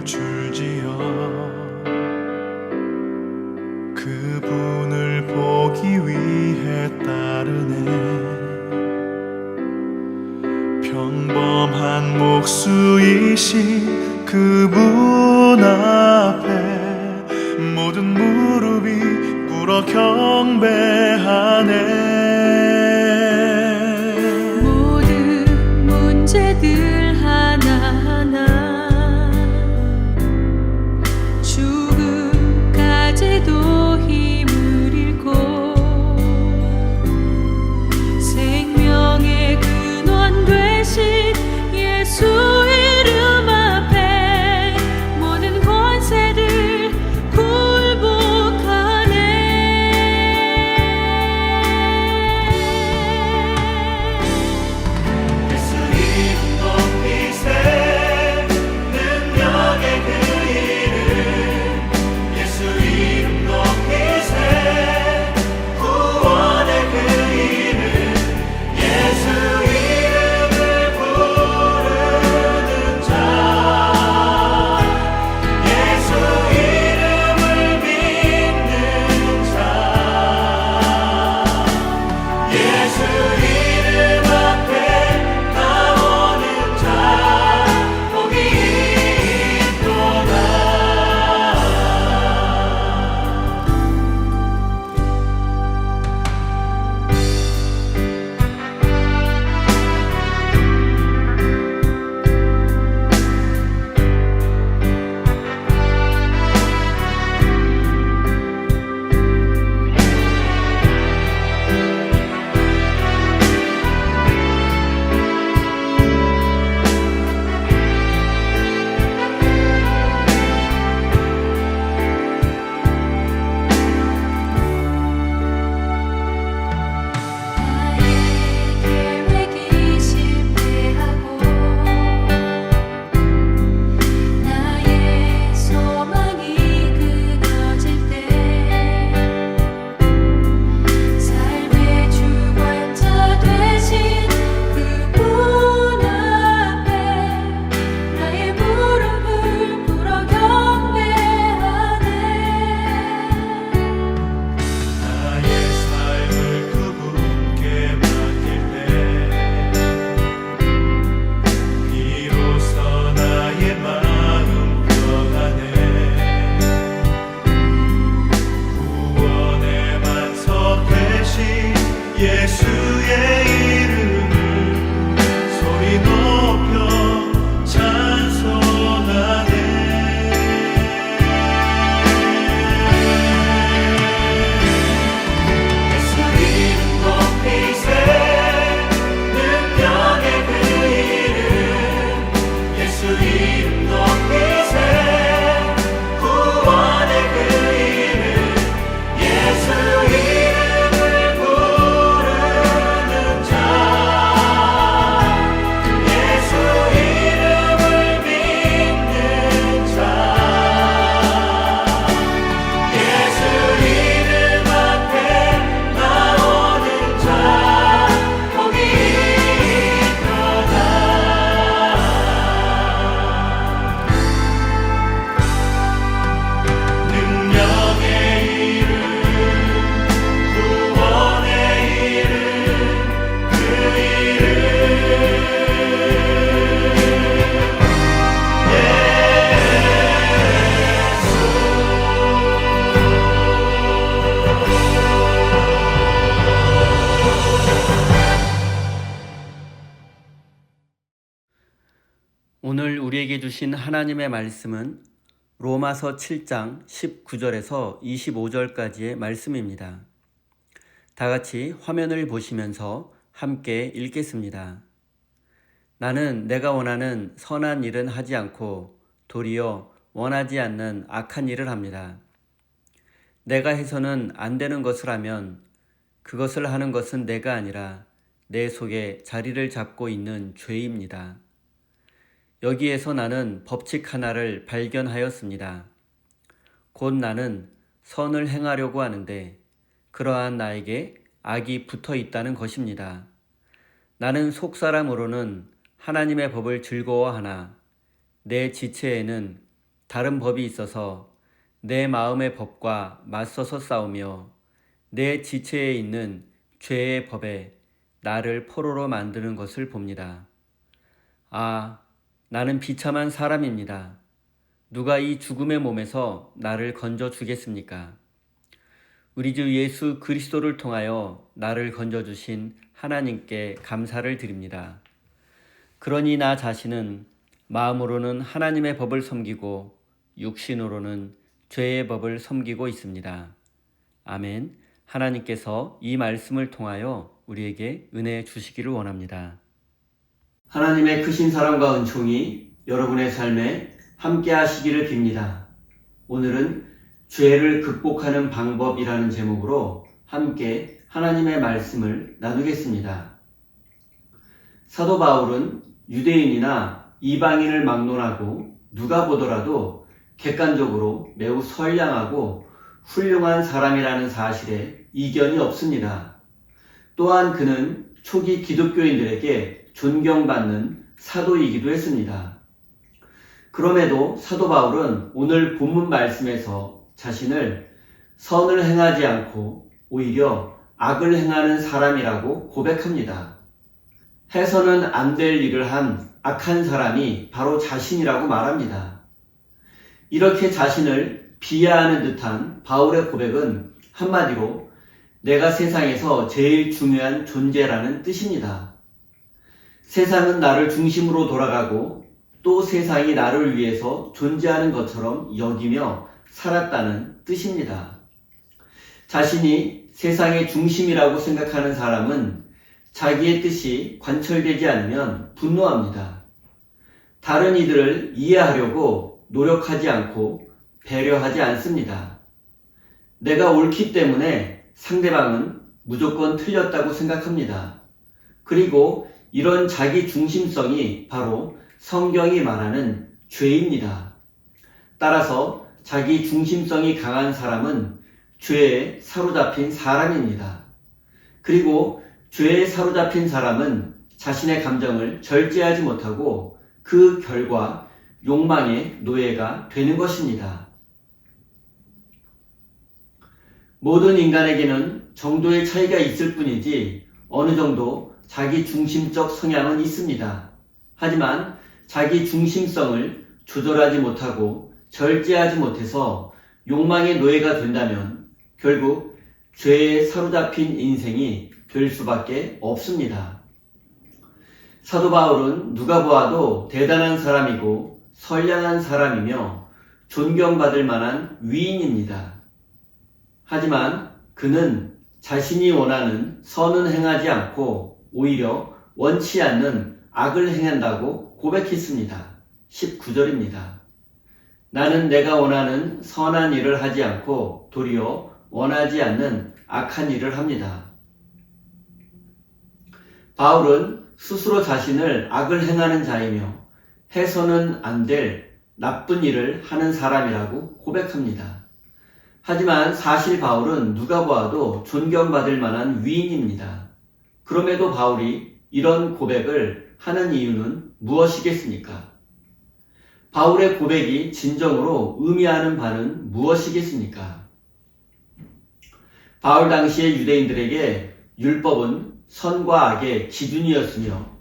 줄지어 그분을 보기 위해 따르네. 평범한 목수이신 그분 앞에 모든 무릎이 꿇어 경배하네. 모든 문제들 하나하나 죽음까지도 힘을 잃고 생명의 근원 되신 예수 이름 앞에 모든 권세들 굴복하네. 예수 이름 높이세. 능력의 그 이름. 예수 이름 높이세. 구원의 그 이름. 예수 이름을 부르는 자. 예수 이름을 믿는 자. 예수 이름 앞에 나오는 자 복이 있도다. 나의 계획이 실패하고 나의 소망이 끊어질 때 삶의 주관자 되신 그분 앞에 나의 무릎을 꿇어 경배하네. 나의 삶을 그분께 맡길 때 비로소 나의 마음 평안해. 구원의 반석 되신 예수의 이름을 소리 높여 찬송하네. 예수 이름 높이세. 능력의 그 이름. 예수 이름 높이세. 구원의 그 이름. 예수 이름을 부르는 자. 예수 이름을 믿는 자. 예수 이름 앞에 나오는 자 복이 있도다. 능력의 이름. 구원의 이름. 그 이름. 오늘 우리에게 주신 하나님의 말씀은 로마서 7장 19절에서 25절까지의 말씀입니다. 다 같이 화면을 보시면서 함께 읽겠습니다. 나는 내가 원하는 선한 일은 하지 않고 도리어 원하지 않는 악한 일을 합니다. 내가 해서는 안 되는 것을 하면 그것을 하는 것은 내가 아니라 내 속에 자리를 잡고 있는 죄입니다. 여기에서 나는 법칙 하나를 발견하였습니다. 곧 나는 선을 행하려고 하는데 그러한 나에게 악이 붙어 있다는 것입니다. 나는 속사람으로는 하나님의 법을 즐거워하나 내 지체에는 다른 법이 있어서 내 마음의 법과 맞서서 싸우며 내 지체에 있는 죄의 법에 나를 포로로 만드는 것을 봅니다. 아, 나는 비참한 사람입니다. 누가 이 죽음의 몸에서 나를 건져 주겠습니까? 우리 주 예수 그리스도를 통하여 나를 건져주신 하나님께 감사를 드립니다. 그러니 나 자신은 마음으로는 하나님의 법을 섬기고 육신으로는 죄의 법을 섬기고 있습니다. 아멘. 하나님께서 이 말씀을 통하여 우리에게 은혜 주시기를 원합니다. 하나님의 크신 사랑과 은총이 여러분의 삶에 함께 하시기를 빕니다. 오늘은 죄를 극복하는 방법이라는 제목으로 함께 하나님의 말씀을 나누겠습니다. 사도 바울은 유대인이나 이방인을 막론하고 누가 보더라도 객관적으로 매우 선량하고 훌륭한 사람이라는 사실에 이견이 없습니다. 또한 그는 초기 기독교인들에게 존경받는 사도이기도 했습니다. 그럼에도 사도 바울은 오늘 본문 말씀에서 자신을 선을 행하지 않고 오히려 악을 행하는 사람이라고 고백합니다. 해서는 안 될 일을 한 악한 사람이 바로 자신이라고 말합니다. 이렇게 자신을 비하하는 듯한 바울의 고백은 한마디로 내가 세상에서 제일 중요한 존재라는 뜻입니다. 세상은 나를 중심으로 돌아가고 또 세상이 나를 위해서 존재하는 것처럼 여기며 살았다는 뜻입니다. 자신이 세상의 중심이라고 생각하는 사람은 자기의 뜻이 관철되지 않으면 분노합니다. 다른 이들을 이해하려고 노력하지 않고 배려하지 않습니다. 내가 옳기 때문에 상대방은 무조건 틀렸다고 생각합니다. 그리고 이런 자기 중심성이 바로 성경이 말하는 죄입니다. 따라서 자기 중심성이 강한 사람은 죄에 사로잡힌 사람입니다. 그리고 죄에 사로잡힌 사람은 자신의 감정을 절제하지 못하고 그 결과 욕망의 노예가 되는 것입니다. 모든 인간에게는 정도의 차이가 있을 뿐이지 어느 정도 자기 중심적 성향은 있습니다. 하지만 자기 중심성을 조절하지 못하고 절제하지 못해서 욕망의 노예가 된다면 결국 죄에 사로잡힌 인생이 될 수밖에 없습니다. 사도 바울은 누가 보아도 대단한 사람이고 선량한 사람이며 존경받을 만한 위인입니다. 하지만 그는 자신이 원하는 선은 행하지 않고 오히려 원치 않는 악을 행한다고 고백했습니다. 19절입니다. 나는 내가 원하는 선한 일을 하지 않고 도리어 원하지 않는 악한 일을 합니다. 바울은 스스로 자신을 악을 행하는 자이며 해서는 안 될 나쁜 일을 하는 사람이라고 고백합니다. 하지만 사실 바울은 누가 보아도 존경받을 만한 위인입니다. 그럼에도 바울이 이런 고백을 하는 이유는 무엇이겠습니까? 바울의 고백이 진정으로 의미하는 바는 무엇이겠습니까? 바울 당시의 유대인들에게 율법은 선과 악의 기준이었으며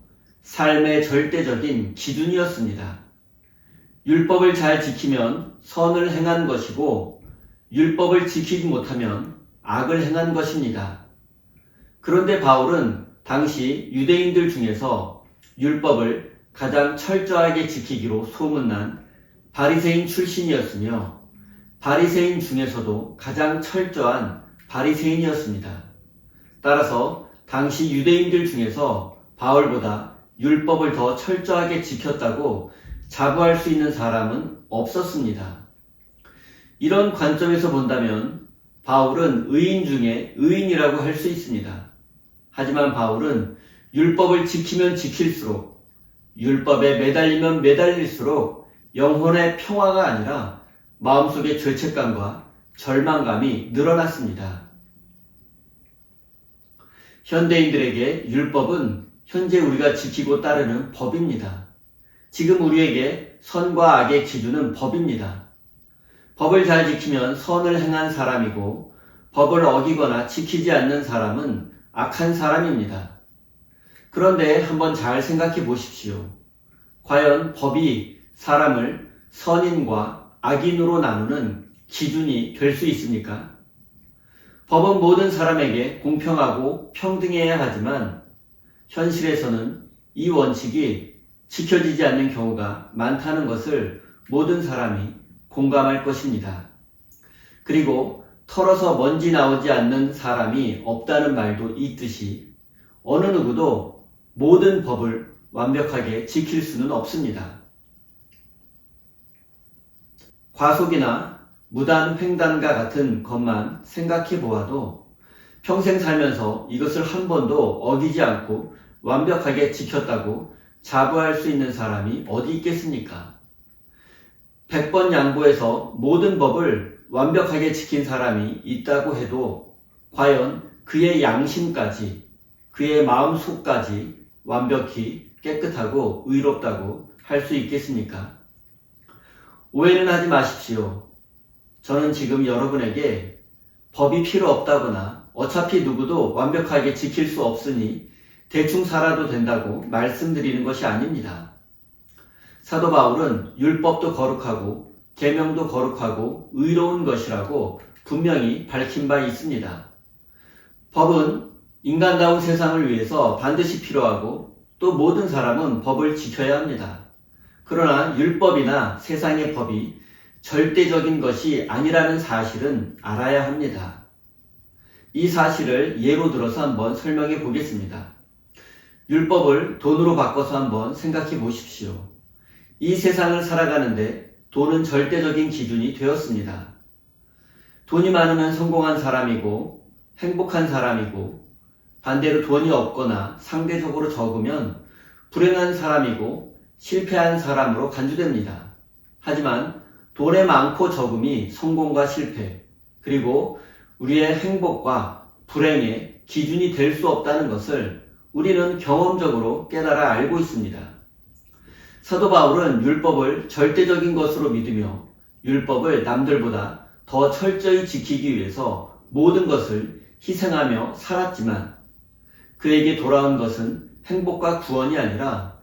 삶의 절대적인 기준이었습니다. 율법을 잘 지키면 선을 행한 것이고 율법을 지키지 못하면 악을 행한 것입니다. 그런데 바울은 당시 유대인들 중에서 율법을 가장 철저하게 지키기로 소문난 바리새인 출신이었으며 바리새인 중에서도 가장 철저한 바리새인이었습니다. 따라서 당시 유대인들 중에서 바울보다 율법을 더 철저하게 지켰다고 자부할 수 있는 사람은 없었습니다. 이런 관점에서 본다면 바울은 의인 중에 의인이라고 할 수 있습니다. 하지만 바울은 율법을 지키면 지킬수록 율법에 매달리면 매달릴수록 영혼의 평화가 아니라 마음속의 죄책감과 절망감이 늘어났습니다. 현대인들에게 율법은 현재 우리가 지키고 따르는 법입니다. 지금 우리에게 선과 악의 기준은 법입니다. 법을 잘 지키면 선을 행한 사람이고 법을 어기거나 지키지 않는 사람은 악한 사람입니다. 그런데 한번 잘 생각해 보십시오. 과연 법이 사람을 선인과 악인으로 나누는 기준이 될 수 있습니까? 법은 모든 사람에게 공평하고 평등해야 하지만 현실에서는 이 원칙이 지켜지지 않는 경우가 많다는 것을 모든 사람이 공감할 것입니다. 그리고 털어서 먼지 나오지 않는 사람이 없다는 말도 있듯이 어느 누구도 모든 법을 완벽하게 지킬 수는 없습니다. 과속이나 무단 횡단과 같은 것만 생각해 보아도 평생 살면서 이것을 한 번도 어기지 않고 완벽하게 지켰다고 자부할 수 있는 사람이 어디 있겠습니까? 100번 양보해서 모든 법을 완벽하게 지킨 사람이 있다고 해도 과연 그의 양심까지, 그의 마음속까지 완벽히 깨끗하고 의롭다고 할 수 있겠습니까? 오해는 하지 마십시오. 저는 지금 여러분에게 법이 필요 없다거나 어차피 누구도 완벽하게 지킬 수 없으니 대충 살아도 된다고 말씀드리는 것이 아닙니다. 사도 바울은 율법도 거룩하고 계명도 거룩하고 의로운 것이라고 분명히 밝힌 바 있습니다. 법은 인간다운 세상을 위해서 반드시 필요하고 또 모든 사람은 법을 지켜야 합니다. 그러나 율법이나 세상의 법이 절대적인 것이 아니라는 사실은 알아야 합니다. 이 사실을 예로 들어서 한번 설명해 보겠습니다. 율법을 돈으로 바꿔서 한번 생각해 보십시오. 이 세상을 살아가는데 돈은 절대적인 기준이 되었습니다. 돈이 많으면 성공한 사람이고 행복한 사람이고 반대로 돈이 없거나 상대적으로 적으면 불행한 사람이고 실패한 사람으로 간주됩니다. 하지만 돈의 많고 적음이 성공과 실패, 그리고 우리의 행복과 불행의 기준이 될 수 없다는 것을 우리는 경험적으로 깨달아 알고 있습니다. 사도 바울은 율법을 절대적인 것으로 믿으며 율법을 남들보다 더 철저히 지키기 위해서 모든 것을 희생하며 살았지만 그에게 돌아온 것은 행복과 구원이 아니라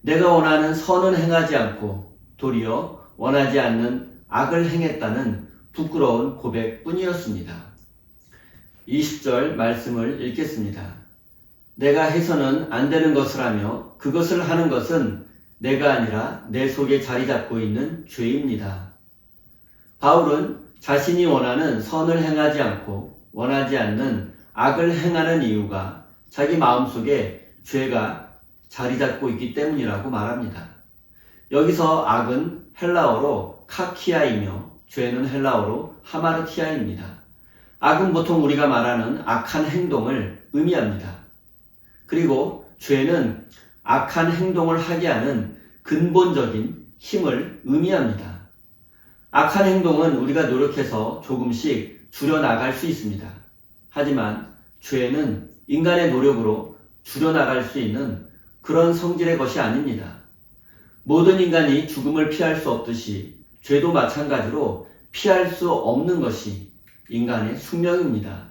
내가 원하는 선은 행하지 않고 도리어 원하지 않는 악을 행했다는 부끄러운 고백뿐이었습니다. 20절 말씀을 읽겠습니다. 내가 해서는 안 되는 것을 하며 그것을 하는 것은 내가 아니라 내 속에 자리 잡고 있는 죄입니다. 바울은 자신이 원하는 선을 행하지 않고 원하지 않는 악을 행하는 이유가 자기 마음속에 죄가 자리 잡고 있기 때문이라고 말합니다. 여기서 악은 헬라어로 카키아이며 죄는 헬라어로 하마르티아입니다. 악은 보통 우리가 말하는 악한 행동을 의미합니다. 그리고 죄는 악한 행동을 하게 하는 근본적인 힘을 의미합니다. 악한 행동은 우리가 노력해서 조금씩 줄여나갈 수 있습니다. 하지만 죄는 인간의 노력으로 줄여나갈 수 있는 그런 성질의 것이 아닙니다. 모든 인간이 죽음을 피할 수 없듯이 죄도 마찬가지로 피할 수 없는 것이 인간의 숙명입니다.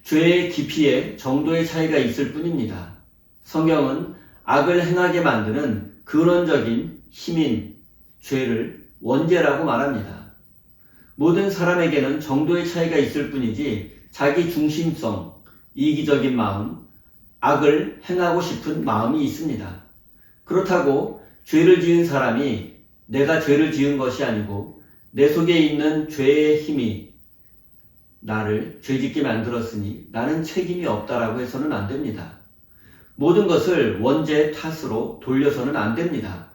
죄의 깊이에 정도의 차이가 있을 뿐입니다. 성경은 악을 행하게 만드는 근원적인 힘인 죄를 원죄라고 말합니다. 모든 사람에게는 정도의 차이가 있을 뿐이지 자기 중심성, 이기적인 마음, 악을 행하고 싶은 마음이 있습니다. 그렇다고 죄를 지은 사람이 내가 죄를 지은 것이 아니고 내 속에 있는 죄의 힘이 나를 죄짓게 만들었으니 나는 책임이 없다라고 해서는 안 됩니다. 모든 것을 원죄 탓으로 돌려서는 안 됩니다.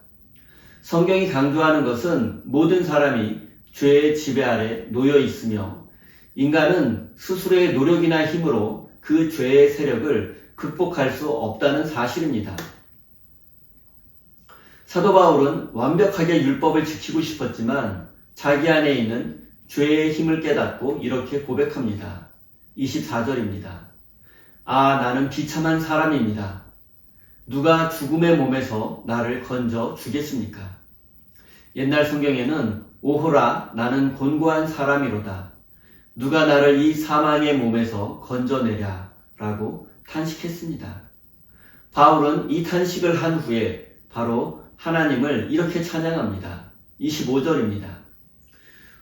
성경이 강조하는 것은 모든 사람이 죄의 지배 아래 놓여 있으며 인간은 스스로의 노력이나 힘으로 그 죄의 세력을 극복할 수 없다는 사실입니다. 사도 바울은 완벽하게 율법을 지키고 싶었지만 자기 안에 있는 죄의 힘을 깨닫고 이렇게 고백합니다. 24절입니다. 아, 나는 비참한 사람입니다. 누가 죽음의 몸에서 나를 건져 주겠습니까? 옛날 성경에는 오호라 나는 곤고한 사람이로다. 누가 나를 이 사망의 몸에서 건져내랴 라고 탄식했습니다. 바울은 이 탄식을 한 후에 바로 하나님을 이렇게 찬양합니다. 25절입니다.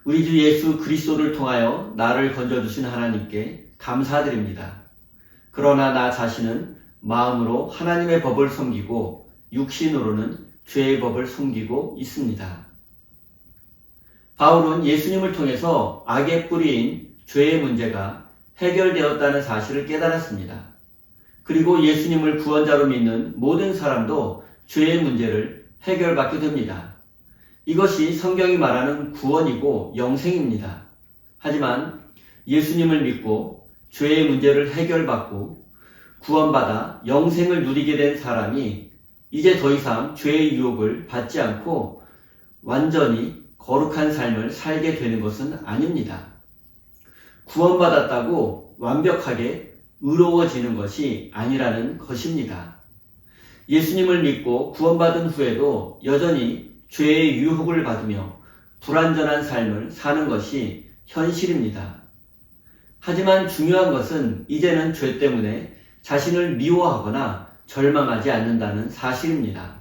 우리 주 예수 그리스도를 통하여 나를 건져주신 하나님께 감사드립니다. 그러나 나 자신은 마음으로 하나님의 법을 섬기고 육신으로는 죄의 법을 섬기고 있습니다. 바울은 예수님을 통해서 악의 뿌리인 죄의 문제가 해결되었다는 사실을 깨달았습니다. 그리고 예수님을 구원자로 믿는 모든 사람도 죄의 문제를 해결받게 됩니다. 이것이 성경이 말하는 구원이고 영생입니다. 하지만 예수님을 믿고 죄의 문제를 해결받고 구원받아 영생을 누리게 된 사람이 이제 더 이상 죄의 유혹을 받지 않고 완전히 거룩한 삶을 살게 되는 것은 아닙니다. 구원받았다고 완벽하게 의로워지는 것이 아니라는 것입니다. 예수님을 믿고 구원받은 후에도 여전히 죄의 유혹을 받으며 불완전한 삶을 사는 것이 현실입니다. 하지만 중요한 것은 이제는 죄 때문에 자신을 미워하거나 절망하지 않는다는 사실입니다.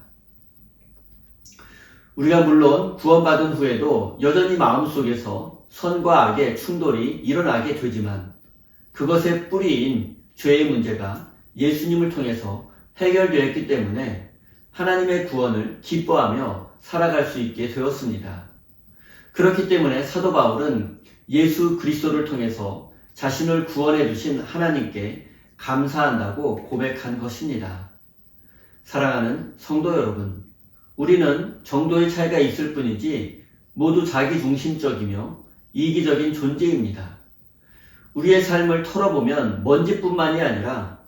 우리가 물론 구원받은 후에도 여전히 마음속에서 선과 악의 충돌이 일어나게 되지만 그것의 뿌리인 죄의 문제가 예수님을 통해서 해결되었기 때문에 하나님의 구원을 기뻐하며 살아갈 수 있게 되었습니다. 그렇기 때문에 사도 바울은 예수 그리스도를 통해서 자신을 구원해 주신 하나님께 감사한다고 고백한 것입니다. 사랑하는 성도 여러분, 우리는 정도의 차이가 있을 뿐이지 모두 자기중심적이며 이기적인 존재입니다. 우리의 삶을 털어보면 먼지뿐만이 아니라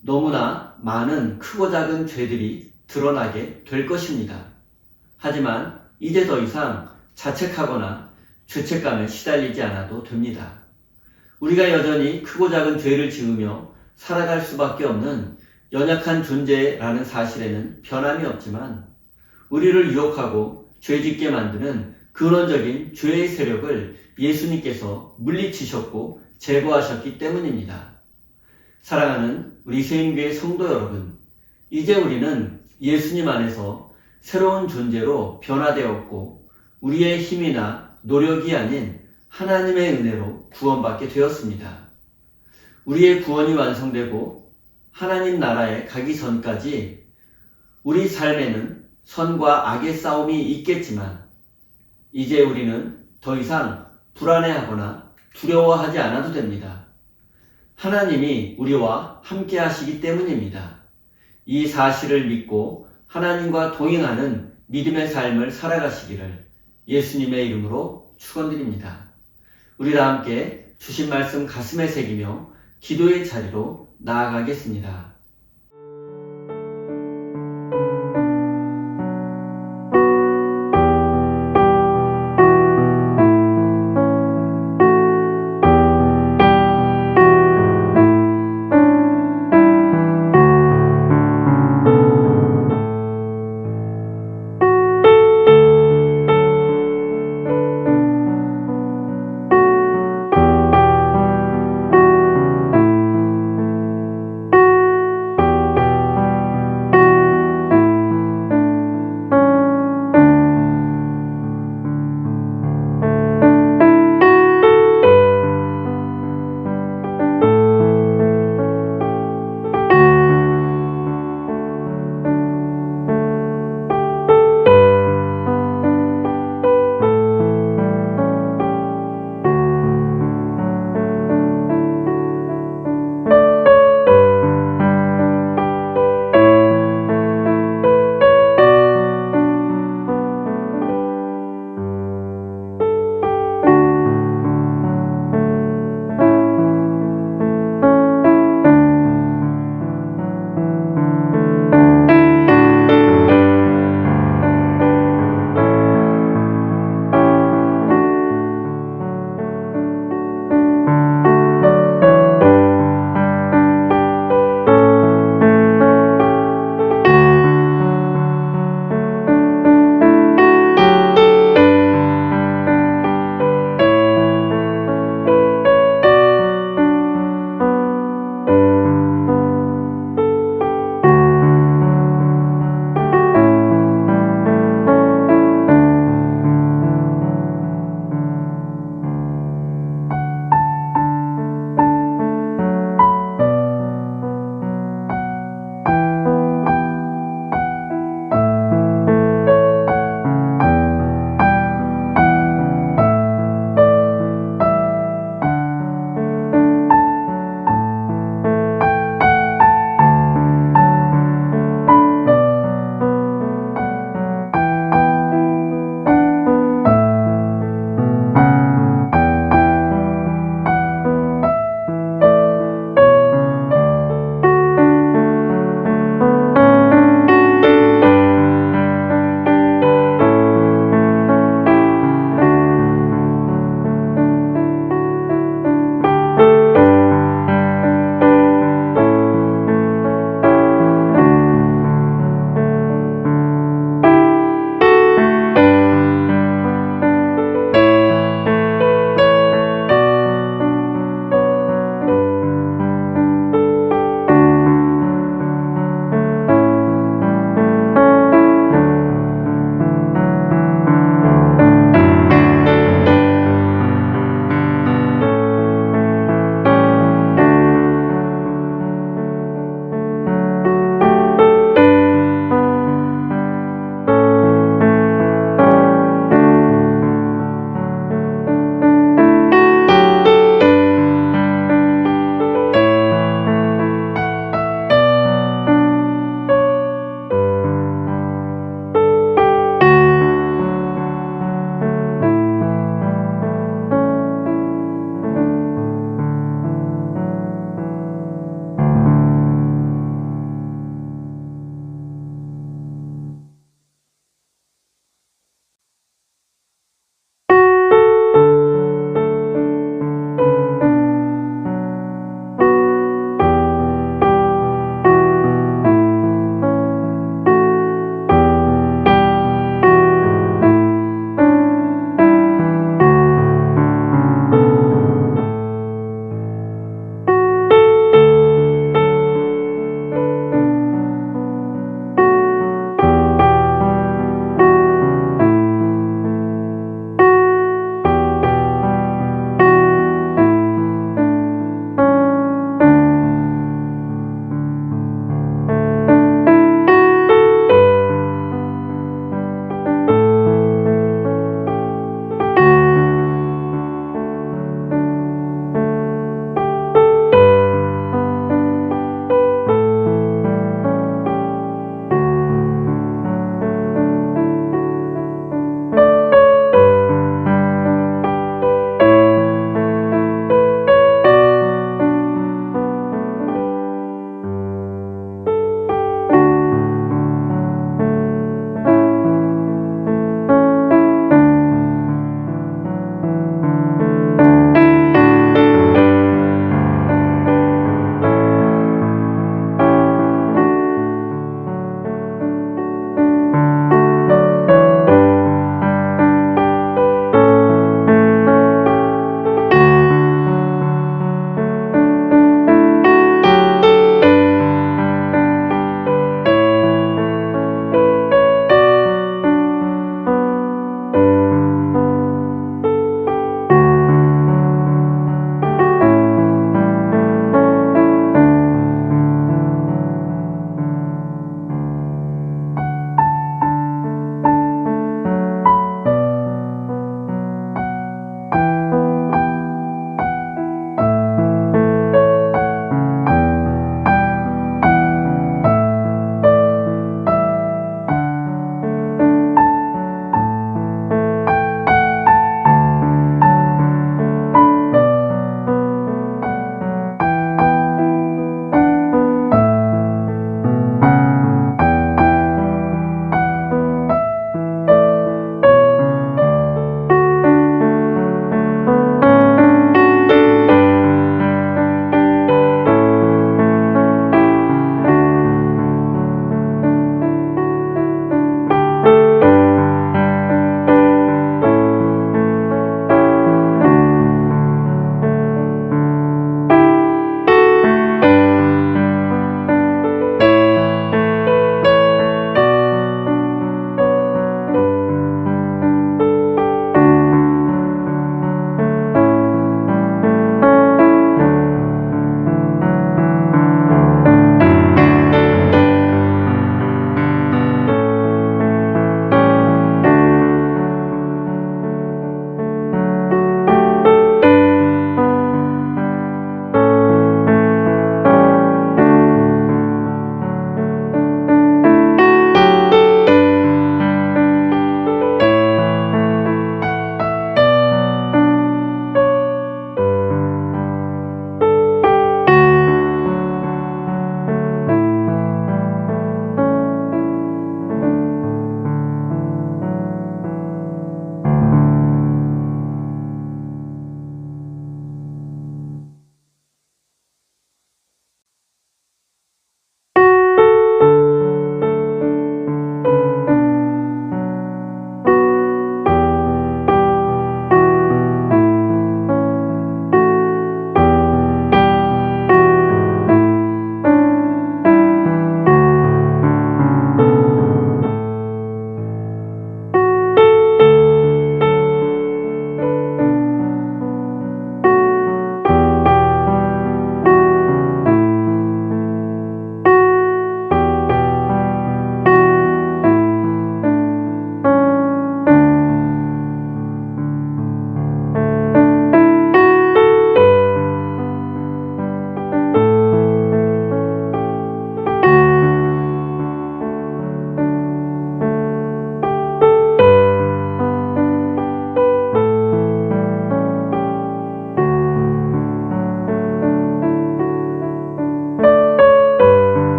너무나 많은 크고 작은 죄들이 드러나게 될 것입니다. 하지만 이제 더 이상 자책하거나 죄책감에 시달리지 않아도 됩니다. 우리가 여전히 크고 작은 죄를 지으며 살아갈 수밖에 없는 연약한 존재라는 사실에는 변함이 없지만 우리를 유혹하고 죄짓게 만드는 근원적인 죄의 세력을 예수님께서 물리치셨고 제거하셨기 때문입니다. 사랑하는 우리 세인교회 성도 여러분, 이제 우리는 예수님 안에서 새로운 존재로 변화되었고 우리의 힘이나 노력이 아닌 하나님의 은혜로 구원받게 되었습니다. 우리의 구원이 완성되고 하나님 나라에 가기 전까지 우리 삶에는 선과 악의 싸움이 있겠지만 이제 우리는 더 이상 불안해하거나 두려워하지 않아도 됩니다. 하나님이 우리와 함께 하시기 때문입니다. 이 사실을 믿고 하나님과 동행하는 믿음의 삶을 살아가시기를 예수님의 이름으로 축원드립니다. 우리 다 함께 주신 말씀 가슴에 새기며 기도의 자리로 나아가겠습니다.